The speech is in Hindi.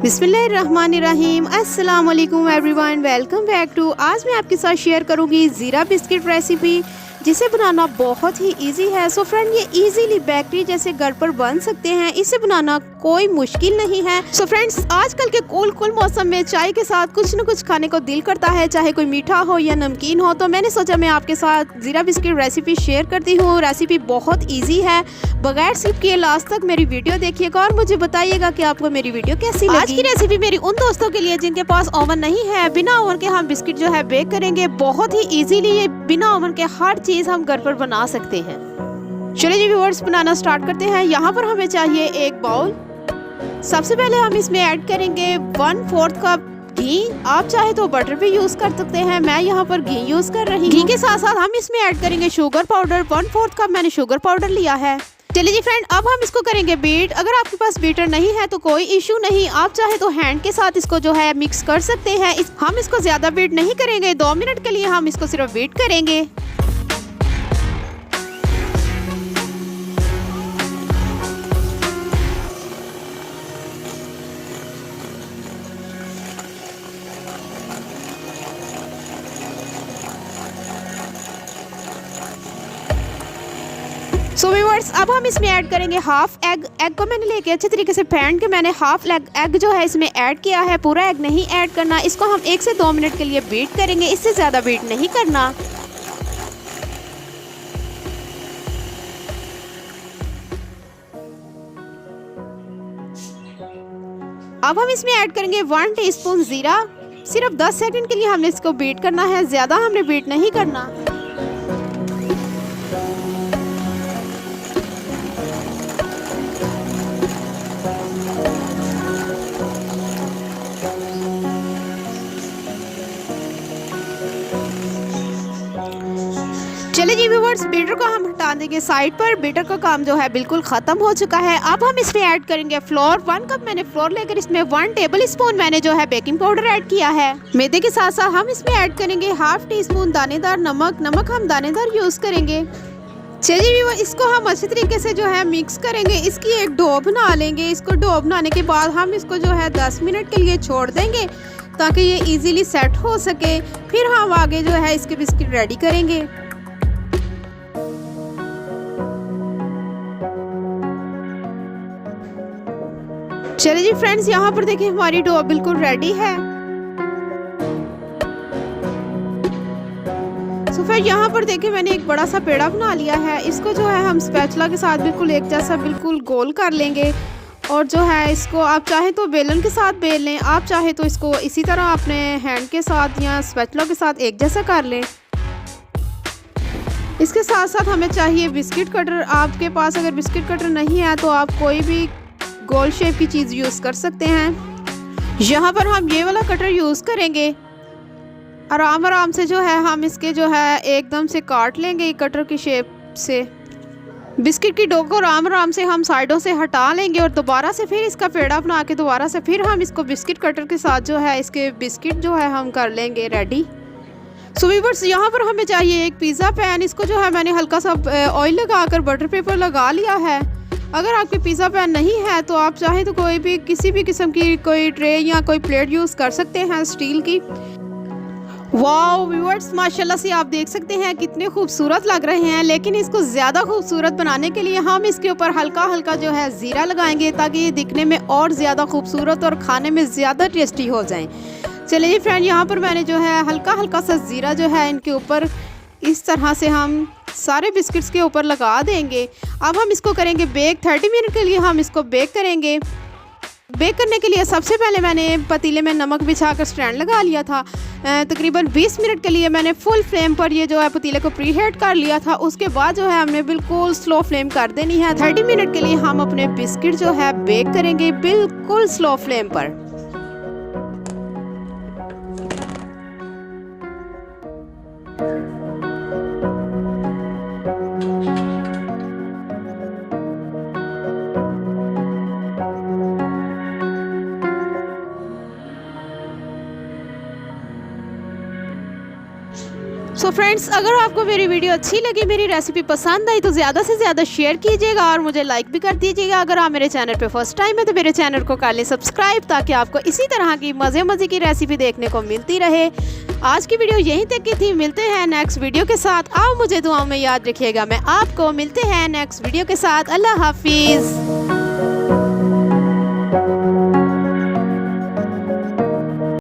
बिस्मिल्लाहिर्रहमानिर्रहीम। अस्सलाम वालेकुम एवरीवन, वेलकम बैक टू। आज मैं आपके साथ शेयर करूंगी ज़ीरा बिस्किट रेसिपी, जिसे बनाना बहुत ही इजी है। सो फ्रेंड, ये इजीली बेकरी जैसे घर पर बन सकते हैं, इसे बनाना कोई मुश्किल नहीं है। सो फ्रेंड्स, आजकल के कूल मौसम में चाय के साथ कुछ न कुछ खाने को दिल करता है, चाहे कोई मीठा हो या नमकीन हो। तो मैंने सोचा मैं आपके साथ ज़ीरा बिस्किट रेसिपी शेयर करती हूँ। रेसिपी बहुत ईजी है, बगैर स्किप किए लास्ट तक मेरी वीडियो देखिएगा और मुझे बताइएगा कि आपको मेरी वीडियो कैसी लगी। आज की रेसिपी मेरी उन दोस्तों के लिए जिनके पास ओवन नहीं है। बिना ओवन के हम बिस्किट जो है बेक करेंगे। बहुत ही इजीली ये बिना ओवन के हर चीज हम घर पर बना सकते हैं। चलिए जी व्यूअर्स, बनाना स्टार्ट करते हैं। यहाँ पर हमें चाहिए एक बाउल। सबसे पहले हम इसमें ऐड करेंगे 1/4 कप घी। आप चाहे तो बटर भी यूज कर सकते हैं, मैं यहाँ पर घी यूज कर रही हूँ। घी के साथ साथ हम इसमें ऐड करेंगे शुगर पाउडर। 1/4 कप मैंने शुगर पाउडर लिया है। चलिए जी फ्रेंड, अब हम इसको करेंगे बीट। अगर आपके पास बीटर नहीं है तो कोई इशू नहीं, आप चाहे तो हैंड के साथ इसको जो है मिक्स कर सकते हैं। हम इसको ज्यादा बीट नहीं करेंगे, 2 मिनट के लिए हम इसको सिर्फ बीट करेंगे। सो व्यूअर्स, अब हम इसमें ऐड करेंगे हाफ एग। एग को मैंने लेके अच्छे तरीके से फेंट के मैंने हाफ एग जो है इसमें ऐड किया है। पूरा एग नहीं ऐड करना। इसको हम 1 से 2 मिनट के लिए बीट करेंगे, इससे ज़्यादा बीट नहीं करना। अब हम इसमें ऐड करेंगे 1 टीस्पून ज़ीरा। सिर्फ 10 सेकंड के लिए हमने इसको बीट करना है, ज़्यादा हमने बीट नहीं करना। चलिए जी व्यूअर्स, बीटर को हम हटा देंगे साइड पर। बीटर का काम जो है बिल्कुल ख़त्म हो चुका है। अब हम इसमें ऐड करेंगे फ्लोर। 1 कप मैंने फ्लोर लेकर इसमें 1 टेबल स्पून मैंने जो है बेकिंग पाउडर ऐड किया है। मैदे के साथ साथ हम इसमें ऐड करेंगे हाफ टीस्पून दानेदार नमक। नमक हम दानेदार यूज़ करेंगे। चलिए व्यूअर्स, इसको हम अच्छे तरीके से जो है मिक्स करेंगे। इसकी एक डो बना लेंगे। इसको डो बनाने के बाद हम इसको जो है 10 मिनट के लिए छोड़ देंगे ताकि ये इजीली सेट हो सके। फिर हम आगे जो है इसके बिस्किट रेडी करेंगे। चलिए जी फ्रेंड्स, यहाँ पर देखिए हमारी डो बिल्कुल रेडी है। तो फिर यहाँ पर देखिए मैंने एक बड़ा सा पेड़ा बना लिया है। इसको जो है हम स्पैचुला के साथ बिल्कुल एक जैसा बिल्कुल गोल कर लेंगे। और जो है इसको आप चाहे तो बेलन के साथ बेल लें, आप चाहे तो इसको इसी तरह अपने हैंड के साथ या स्पैचुला के साथ एक जैसा कर लें। इसके साथ साथ हमें चाहिए बिस्किट कटर। आपके पास अगर बिस्किट कटर नहीं है तो आप कोई भी गोल शेप की चीज़ यूज़ कर सकते हैं। यहाँ पर हम ये वाला कटर यूज़ करेंगे। आराम से जो है हम इसके जो है एकदम से काट लेंगे कटर की शेप से। बिस्किट की डो को आराम से हम साइडों से हटा लेंगे और दोबारा से फिर इसका पेड़ा बना के दोबारा से फिर हम इसको बिस्किट कटर के साथ जो है इसके बिस्किट जो है हम कर लेंगे रेडी। सो व्यूअर्स, यहाँ पर हमें चाहिए एक पिज़्ज़ा पैन। इसको जो है मैंने हल्का सा ऑयल लगाकर बटर पेपर लगा लिया है। अगर आपके पिज़्ज़ा पैन नहीं है तो आप चाहे तो कोई भी किसी भी किस्म की कोई ट्रे या कोई प्लेट यूज़ कर सकते हैं स्टील की। वाओ व्यूअर्स, माशाल्लाह से आप देख सकते हैं कितने खूबसूरत लग रहे हैं। लेकिन इसको ज़्यादा खूबसूरत बनाने के लिए हम इसके ऊपर हल्का हल्का जो है ज़ीरा लगाएंगे ताकि ये दिखने में और ज़्यादा खूबसूरत और खाने में ज़्यादा टेस्टी हो जाए। चलिए फ्रेंड, यहाँ पर मैंने जो है हल्का हल्का सा ज़ीरा जो है इनके ऊपर इस तरह से हम सारे बिस्किट्स के ऊपर लगा देंगे। अब हम इसको करेंगे बेक। 30 मिनट के लिए हम इसको बेक करेंगे। बेक करने के लिए सबसे पहले मैंने पतीले में नमक बिछाकर स्टैंड लगा लिया था। तकरीबन 20 मिनट के लिए मैंने फुल फ्लेम पर ये जो है पतीले को प्री हीट कर लिया था। उसके बाद जो है हमने बिल्कुल स्लो फ्लेम कर देनी है। 30 मिनट के लिए हम अपने बिस्किट जो है बेक करेंगे बिल्कुल स्लो फ्लेम पर। सो तो फ्रेंड्स, अगर आपको मेरी वीडियो अच्छी लगी, मेरी रेसिपी पसंद आई तो ज़्यादा से ज़्यादा शेयर कीजिएगा और मुझे लाइक भी कर दीजिएगा। अगर आप मेरे चैनल पे फर्स्ट टाइम है तो मेरे चैनल को कर लें सब्सक्राइब, ताकि आपको इसी तरह की मज़े की रेसिपी देखने को मिलती रहे। आज की वीडियो यहीं तक की थी। मिलते हैं नेक्स्ट वीडियो के साथ। आप मुझे दुआओं में याद रखिएगा। मैं आपको मिलते हैं नेक्स्ट वीडियो के साथ। अल्लाह हाफिज़।